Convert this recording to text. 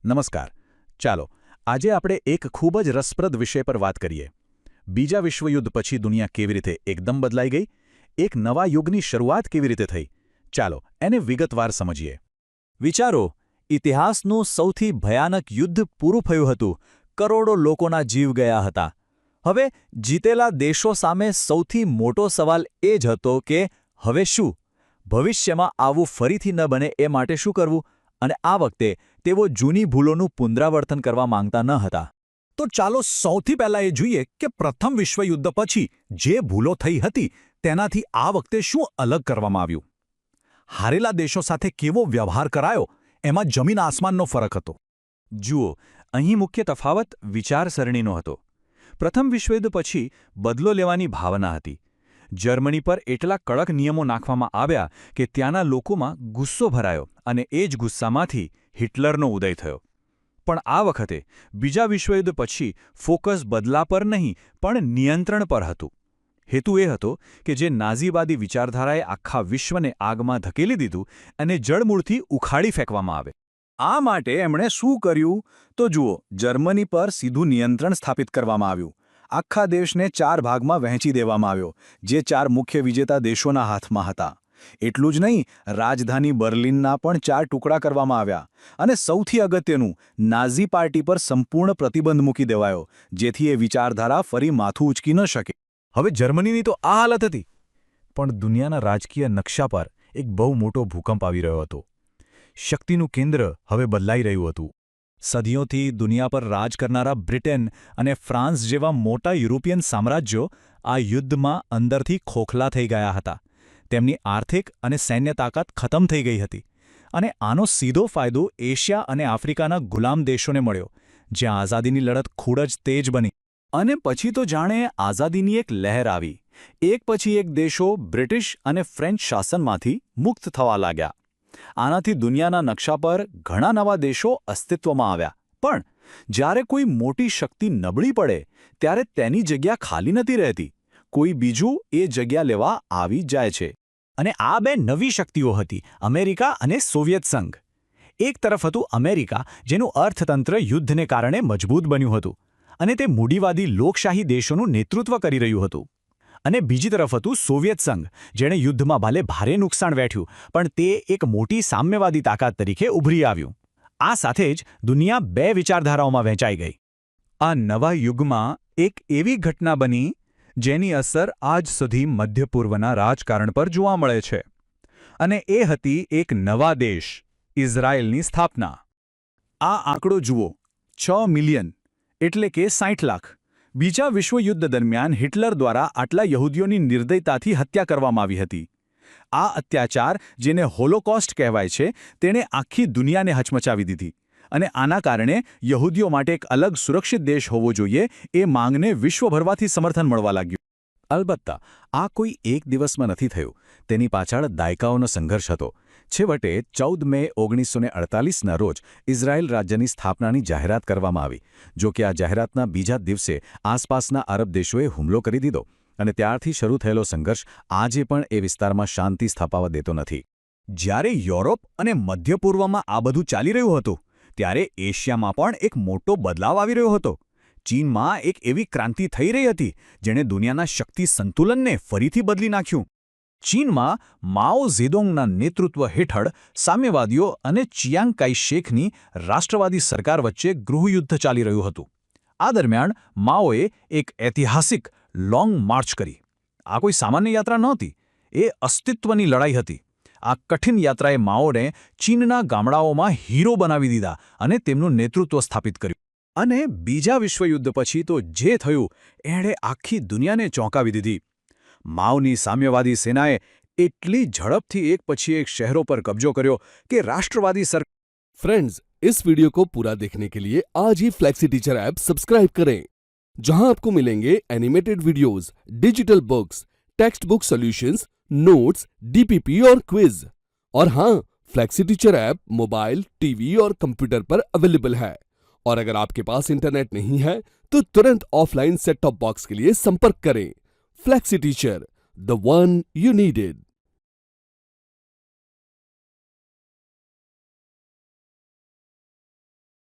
નમસ્કાર. ચાલો આજે આપણે એક ખૂબ જ રસપ્રદ વિષય પર વાત કરીએ. બીજા વિશ્વયુદ્ધ પછી દુનિયા કેવી રીતે એકદમ બદલાઈ ગઈ, એક નવા યુગની શરૂઆત કેવી રીતે થઈ, ચાલો એને વિગતવાર સમજીએ. વિચારો, ઇતિહાસનું સૌથી ભયાનક યુદ્ધ પૂરું થયું હતું. કરોડો લોકોના જીવ ગયા હતા. હવે જીતેલા દેશો સામે સૌથી મોટો સવાલ એ જ હતો કે હવે શું? ભવિષ્યમાં આવું ફરીથી ન બને એ માટે શું કરવું? અને આ વખતે તેઓ જૂની ભૂલોનું પુનરાવર્તન કરવા માંગતા ન હતા. તો ચાલો સૌથી પહેલાં એ જોઈએ કે પ્રથમ વિશ્વયુદ્ધ પછી જે ભૂલો થઈ હતી તેનાથી આ વખતે શું અલગ કરવામાં આવ્યું. હારેલા દેશો સાથે કેવો વ્યવહાર કરાયો એમાં જમીન આસમાનનો ફરક હતો. જુઓ, અહીં મુખ્ય તફાવત વિચારસરણીનો હતો. પ્રથમ વિશ્વયુદ્ધ પછી બદલો લેવાની ભાવના હતી. જર્મની પર એટલા કડક નિયમો નાખવામાં આવ્યા કે ત્યાંના લોકોમાં ગુસ્સો ભરાયો અને એ જ ગુસ્સામાંથી હિટલરનો ઉદય થયો. પણ આ વખતે બીજા વિશ્વયુદ્ધ પછી ફોકસ બદલા પર નહીં પણ નિયંત્રણ પર હતું. હેતુ એ હતો કે જે નાઝીવાદી વિચારધારાએ આખા વિશ્વને આગમાં ધકેલી દીધું અને જડમૂળથી ઉખાડી ફેંકવામાં આવે. આ માટે એમણે શું કર્યું તો જુઓ, જર્મની પર સીધું નિયંત્રણ સ્થાપિત કરવામાં આવ્યું. આખા દેશને 4 ભાગમાં વહેંચી દેવામાં આવ્યો, જે 4 મુખ્ય વિજેતા દેશોના હાથમાં હતા. એટલું જ નહીં, રાજધાની બર્લિનના પણ 4 ટુકડા કરવામાં આવ્યા. અને સૌથી અગત્યનું, નાઝી પાર્ટી પર સંપૂર્ણ પ્રતિબંધ મૂકી દેવાયો, જેથી એ વિચારધારા ફરી માથું ઉંચકી ન શકે. હવે જર્મનીની તો આ હાલત હતી. પણ દુનિયાના રાજકીય નકશા પર એક બહુ મોટો ભૂકંપ આવી રહ્યો હતો. શક્તિનું કેન્દ્ર હવે બદલાઈ રહ્યું હતું. સદીઓથી દુનિયા પર રાજ કરનારા બ્રિટન અને ફ્રાન્સ જેવા મોટા યુરોપિયન સામ્રાજ્યો આ યુદ્ધમાં અંદરથી ખોખલા થઈ ગયા હતા. તેમની આર્થિક અને સૈન્ય તાકાત ખતમ થઈ ગઈ હતી. અને આનો સીધો ફાયદો એશિયા અને આફ્રિકાના ગુલામ દેશોને મળ્યો, જ્યાં આઝાદીની લડત ખૂબ જ તેજ બની. અને પછી તો જાણે આઝાદીની એક લહેર આવી. એક પછી એક દેશો બ્રિટિશ અને ફ્રેન્ચ શાસનમાંથી મુક્ત થવા લાગ્યા. આનાથી દુનિયાના નકશા પર ઘણા નવા દેશો અસ્તિત્વમાં આવ્યા. પણ જ્યારે કોઈ મોટી શક્તિ નબળી પડે ત્યારે તેની જગ્યા ખાલી નથી રહેતી. કોઈ બીજું એ જગ્યા લેવા આવી જાય છે. અને આ બે નવી શક્તિઓ હતી, અમેરિકા અને સોવિયત સંઘ. એક તરફ હતું અમેરિકા, જેનું અર્થતંત્ર યુદ્ધને કારણે મજબૂત બન્યું હતું અને તે મૂડીવાદી લોકશાહી દેશોનું નેતૃત્વ કરી રહ્યું હતું. અને બીજી તરફ હતું સોવિયત સંઘ, જેણે યુદ્ધમાં ભલે ભારે નુકસાન વેઠ્યું પણ તે એક મોટી સામ્યવાદી તાકાત તરીકે ઉભરી આવ્યું. આ સાથે જ દુનિયા 2 વિચારધારાઓમાં વહેંચાઈ ગઈ. આ નવા યુગમાં એક એવી ઘટના બની જેની અસર આજ સુધી મધ્ય પૂર્વના રાજકારણ પર જોવા મળે છે. અને એ હતી એક નવા દેશ, ઇઝરાયેલની સ્થાપના. આ આંકડો જુઓ, 6 મિલિયન એટલે કે 60 લાખ. બીજા વિશ્વયુદ્ધ દરમિયાન હિટલર દ્વારા આટલા યહૂદીઓની નિર્દયતાથી હત્યા કરવામાં આવી હતી. આ અત્યાચાર, જેને હોલોકોસ્ટ કહેવાય છે, તેણે આખી દુનિયાને હચમચાવી દીધી. અને આના કારણે યહૂદીઓ માટે એક અલગ સુરક્ષિત દેશ હોવો જોઈએ એ માંગને વિશ્વભરમાંથી સમર્થન મળવા લાગ્યું. અલબત્તા, આ કોઈ એક દિવસમાં નથી થયું. તેની પાછળ દાયકાઓનો સંઘર્ષ હતો. છેવટે 14 મે 1948ના રોજ ઇઝરાયેલ રાજ્યની સ્થાપનાની જાહેરાત કરવામાં આવી. જો કે આ જાહેરાતના બીજા દિવસે આસપાસના અરબ દેશોએ હુમલો કરી દીધો અને ત્યારથી શરૂ થયેલો સંઘર્ષ આજે પણ એ વિસ્તારમાં શાંતિ સ્થાપવા દેતો નથી. જ્યારે યુરોપ અને મધ્ય પૂર્વમાં આ બધું ચાલી રહ્યું હતું, ત્યારે એશિયામાં પણ એક મોટો બદલાવ આવી રહ્યો હતો. ચીનમાં એક એવી ક્રાંતિ થઈ રહી હતી જેણે દુનિયાના શક્તિ સંતુલનને ફરીથી બદલી નાખ્યું. ચીનમાં માઓ ઝેડોંગના નેતૃત્વ હેઠળ સામ્યવાદીઓ અને ચિયાંગ કાઈ શેકની રાષ્ટ્રવાદી સરકાર વચ્ચે ગૃહયુદ્ધ ચાલી રહ્યું હતું. આ દરમિયાન માઓએ એક ઐતિહાસિક લોંગ માર્ચ કરી. આ કોઈ સામાન્ય યાત્રા નહોતી, એ અસ્તિત્વની લડાઈ હતી. આ કઠિન યાત્રાએ માઓને ચીનના ગામડાઓમાં હીરો બનાવી દીધા અને તેમનું નેતૃત્વ સ્થાપિત કર્યું. અને બીજા વિશ્વયુદ્ધ પછી તો જે થયું એણે આખી દુનિયાને ચોંકાવી દીધી. માઓની સામ્યવાદી સેનાએ એટલી ઝડપથી એક પછી એક શહેરો પર કબજો કર્યો કે રાષ્ટ્રવાદી फ्रेंड्स, इस वीडियो को पूरा देखने के लिए आज ही फ्लेक्सी टीचर ऐप सब्सक्राइब करें, जहां आपको मिलेंगे animated videos, digital books, text book solutions, notes, DPP और क्विज. और हाँ, flexi teacher app mobile, TV और कंप्यूटर पर अवेलेबल है. और अगर आपके पास इंटरनेट नहीं है तो तुरंत ऑफलाइन सेट टॉप बॉक्स के लिए संपर्क करें. Flexi teacher, the one you needed.